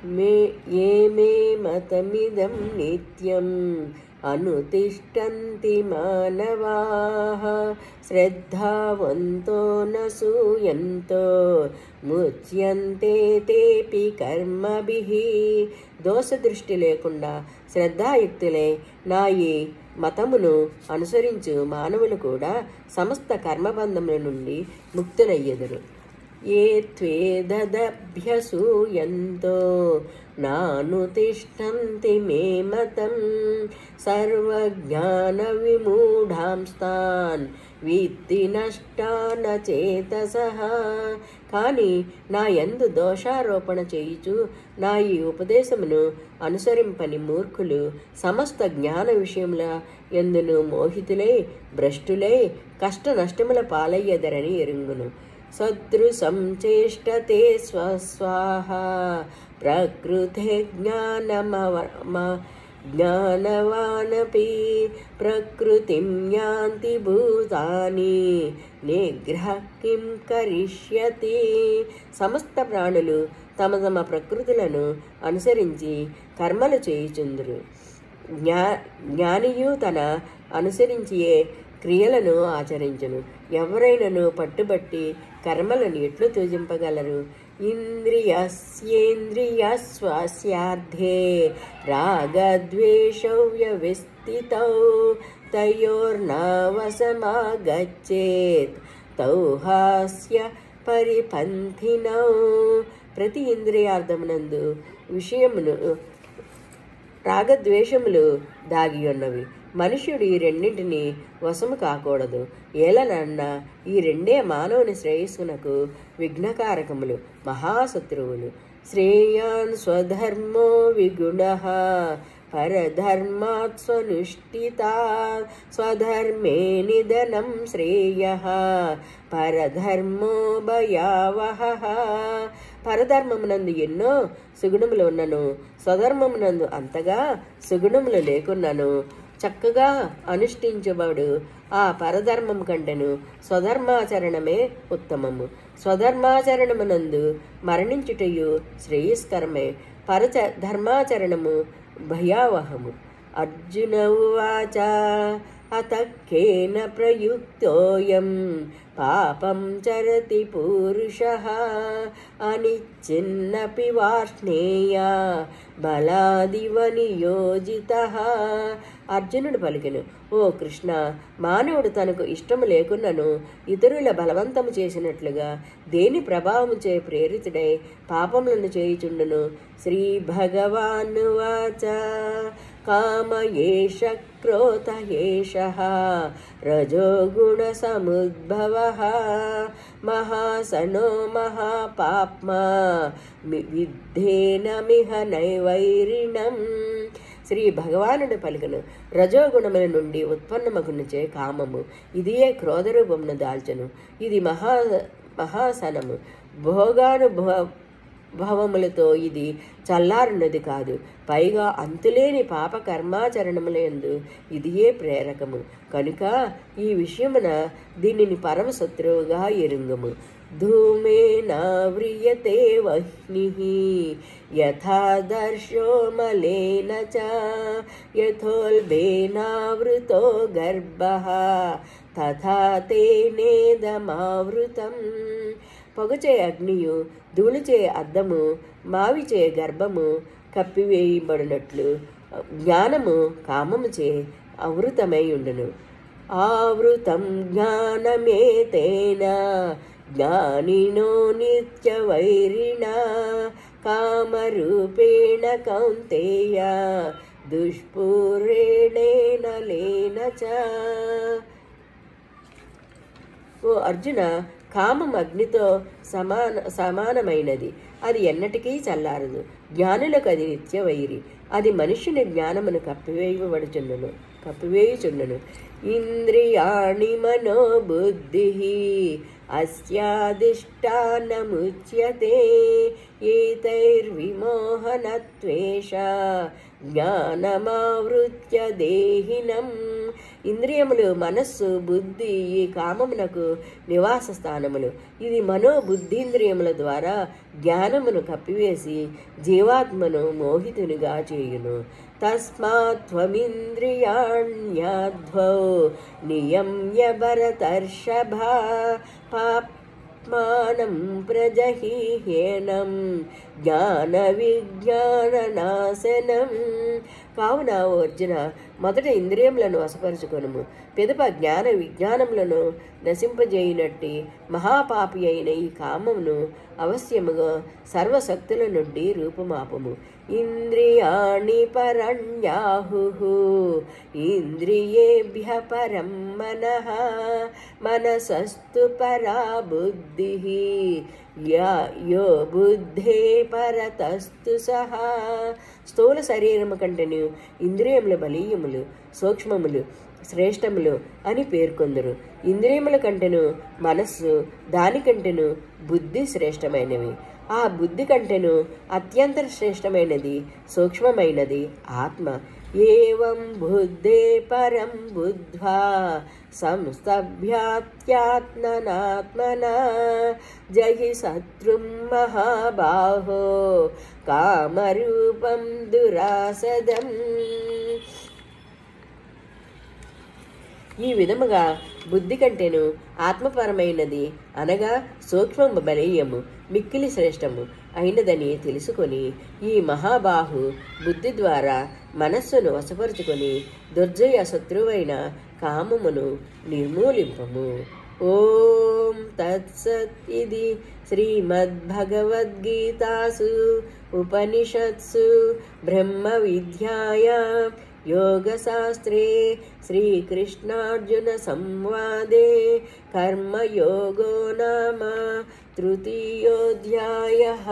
ये मे मतमिदं नित्यम् अनुतिष्ठन्ति मानवाः श्रद्धावन्तो न सूयन्तो ముచ్యంతే తేపి కర్మభిః. దోషదృష్టి లేకుండా శ్రద్ధాయుక్తులై నా ఈ మతమును అనుసరించు మానవులు కూడా సమస్త కర్మబంధముల నుండి ముక్తులయ్యెదరు. ఏ త్వేదదభ్యసూయంతో నానుతిష్ఠంతి మే మతం సర్వజ్ఞాన విమూఢాంస్తాన్ విద్ధి నష్టాన చేతసః. కానీ నా యందు దోషారోపణ చేయుచు నా ఈ ఉపదేశమును అనుసరింపని మూర్ఖులు సమస్త జ్ఞాన విషయముల యందును మోహితులై భ్రష్టులై కష్ట నష్టముల పాలయ్యదరని ఎరుంగును. సదృశం చేష్టతే స్వస్వాహ ప్రకృతే జ్ఞానవానపి ప్రకృతిం యాంతి భూతాని నిగ్రహ కిం కరిష్యతి. సమస్త ప్రాణులు తమ తమ ప్రకృతులను అనుసరించి కర్మలు చేయుచుందురు. జ్ఞానియు తన అనుసరించియే క్రియలను ఆచరించును. ఎవరైనను పట్టుబట్టి కర్మలను ఎట్లు త్యజింపగలరు? ఇంద్రియస్యేంద్రియస్వాస్యార్థే రాగద్వేషౌ వ్యవస్థితౌ తయోర్నవసమాగచ్చేత్ తౌ హాస్య పరిపంథినౌ. ప్రతి ఇంద్రియార్థమునందు విషయమును రాగద్వేషములు దాగి ఉన్నవి. మనుష్యుడు ఈ రెండింటిని వశము కాకూడదు. ఏలనన్నా ఈ రెండే మానవుని శ్రేయస్సునకు విఘ్నకారకములు, మహాశత్రువులు. శ్రేయాన్ స్వధర్మో విగుణః పరధర్మాత్ స్వనుష్ఠితా స్వధర్మే నిధనం శ్రేయః పరధర్మో భయావహః. పరధర్మమునందు ఎన్నో సుగుణములు ఉన్నను, స్వధర్మమునందు అంతగా సుగుణములు లేకున్నను చక్కగా అనుష్ఠించబడు ఆ పరధర్మము కంటెను స్వధర్మాచరణమే ఉత్తమము. స్వధర్మాచరణమునందు మరణించుటయు శ్రేయస్కరమే, పరధర్మాచరణము భయావహము. అర్జున ఉవాచ అతఃకేన ప్రయుక్తోయం పాపం చరతి పురుషః అనిచ్ఛిన్నపి వార్ష్ణేయ బలాదివ నియోజితః. అర్జునుడు పలికెను, ఓ కృష్ణ, మానవుడు తనకు ఇష్టము లేకున్నను ఇతరుల బలవంతము చేసినట్లుగా దేని ప్రభావము చే ప్రేరితుడై పాపములను చేయుచుండును? శ్రీ భగవానువాచ కామ ఏష క్రోధ ఏషః రజోగుణ సముద్భవః మహాసనో మహాపాప్మా విద్ధేనమిహ నైవైరిణం. శ్రీ భగవానుడు పలుకను, రజోగుణముల నుండి ఉత్పన్నమగునుచే కామము, ఇదియే క్రోధరూపమును దాల్చను. ఇది మహాసనము, భోగానుభవములతో ఇది చల్లారున్నది కాదు. పైగా అంతులేని పాప కర్మాచరణములందు ఇదియే ప్రేరకము. కనుక ఈ విషయమున దీనిని పరమశత్రువుగా ఎరుంగము. ధూమేనావ్రియతే వహ్నిః యథాదర్శో మలేన చ యథోల్బేనావృతో గర్భః తథా తేనేదమావృతం. పొగచే అగ్నియు, ధూళిచే అద్దము, మావిచే గర్భము కప్పివేయబడినట్లు జ్ఞానము కామముచే ఆవృతమై ఉండును. ఆవృతం జ్ఞానమేతేన జ్ఞానినో నిత్యవైరిణా కామరూపేణ కౌంతేయ దుష్పూరేణేన లేన చ. ఓ అర్జున, కామం అగ్నితో సమానమైనది. అది ఎన్నటికీ చల్లారదు. జ్ఞానులకు అది నిత్యవైరి. అది మనుష్యుని జ్ఞానమును కప్పివేయుచుండును. ఇంద్రియాణి మనోబుద్ధిః అస్యాధిష్టానముచ్యతే ఏతైర్విమోహనత్వేష జ్ఞానమావృత్య దేహినం ఇంద్రియములు మనస్సు బుద్ధి ఈ కామమునకు నివాస స్థానములు. ఇది మనోబుద్ధీంద్రియముల ద్వారా జ్ఞానమును కప్పివేసి జీవాత్మను మోహితునిగా చేయును. తస్మాత్ త్వమింద్రియాణ్యాధ్వౌ నియమ్య భరతర్షభా పాప్మానం ప్రజహీహేనం జ్ఞాన విజ్ఞాననాశనం. కావున ఓ అర్జున, మొదట ఇంద్రియములను వశపరుచుకొనుము, పిదప జ్ఞాన విజ్ఞానములను నశింపజేయునట్టి మహాపాపి అయిన ఈ కామమును అవశ్యముగా సర్వశక్తుల నుండి రూపుమాపము. ఇంద్రియాణి పరణ్యాహుః ఇంద్రియేభ్య పరం మనః మనసస్తు పరా బుద్ధిః యో బుద్ధే పరతస్తు సహా. స్థూల శరీరము కంటెను ఇంద్రియముల బలీయములు సూక్ష్మములు శ్రేష్టములు అని పేర్కొందరు. ఇంద్రియముల కంటెను మనస్సు దానికంటెను బుద్ధి శ్రేష్టమైనవి. ఆ బుద్ధి కంటెను అత్యంత శ్రేష్టమైనది సూక్ష్మమైనది ఆత్మ. ఏవం బుద్ధే పరం బుద్ధ్వా సంస్తభ్యాత్యాత్మనాత్మనా జహి శత్రుం మహాబాహో కామరూపం దురాసదం. ఈ విధముగా బుద్ధి కంటేను ఆత్మపరమైనది అనగా సూక్ష్మము బలీయము మిక్కిలి శ్రేష్టము అయినదని తెలుసుకొని ఈ మహాబాహు బుద్ధి ద్వారా మనస్సును వశపరుచుకొని దుర్జయ శత్రువైన కామమును నిర్మూలింపము. ఓం తత్సత్. ఇది శ్రీమద్భగవద్గీతాసు ఉపనిషత్సు బ్రహ్మ విద్యాయాం योगशास्त्रे श्रीकृष्णार्जुन संवादे कर्मयोगो नाम तृतीयोऽध्यायः।